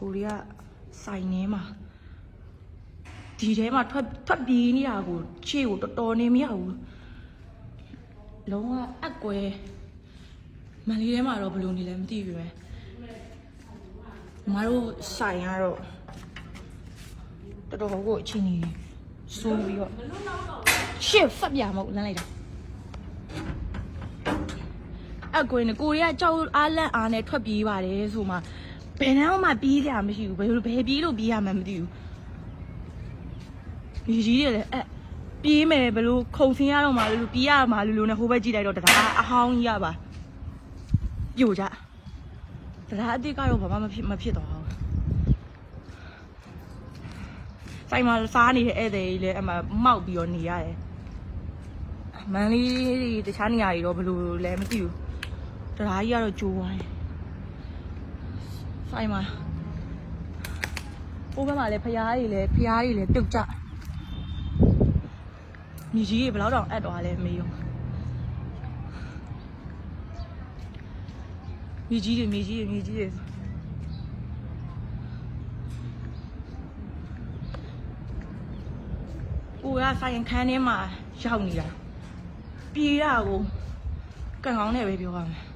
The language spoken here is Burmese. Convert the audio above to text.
ကိုရီးယားဆိုင်နေမှာဒီထဲမှာထွက်ပြေးနေတာကိုခြေကိုတော်နေမရဘူးလုံးဝအကွဲမန်လေးထဲမှာတော့ဘယ်လိုနေလဲမသိဘူးပဲမတို့ဆိုင်ကတော့တော်ကိုအချင်းကြီးဆိုးပြီးတော့ရှစ်ဖတ်ပြမဟုတ်လမ်းလိုက်တာအကွဲနဲ့ကိုရီးယားကြောက်အားလန့်အားနဲ့ထွက်ပြေးပါတယ်ဆိုမှဘယ်နှမ်းမှပြေးကြမရှိဘူးဘယ်ပြေးလို့ပြေးရမှန်းမသိဘူးဒီကြီးတွေလည်းပြေးမယ်ဘယ်လိုခုံဆင်းရတော့မှလို့ပြေးရမှာလို့နဲ့ဟိုဘက်ကြည့်လိုက်တော့တရားအဟောင်းကြီးရပါပြိုကြတရားအစ်စ်ကတော့ဘာမှမဖြစ်တော့ဘူးဆိုင်မှာစားနေတဲ့ဧည့်သည်ကြီးလည်းအမှမောက်ပြီးတော့နေရတယ်မန်လေးတခြားနေရာတွေတော့ဘယ်လိုလဲမသိဘူးတရားကြီးကတော့ကျိုးသွားတယ်ဆိုင်မှာဟိုဘက်မှာလည်းဖျားတွေလည်းပြုတ်ကြမြေကြီးတွေဘယ်တော့အပ်သွားလဲမေးရောမြေကြီးတွေကိုကဆိုင်ခန်းထဲမှာရောက်နေတာပြေးတာကိုကံကောင်းနဲ့ပဲပြောရမယ်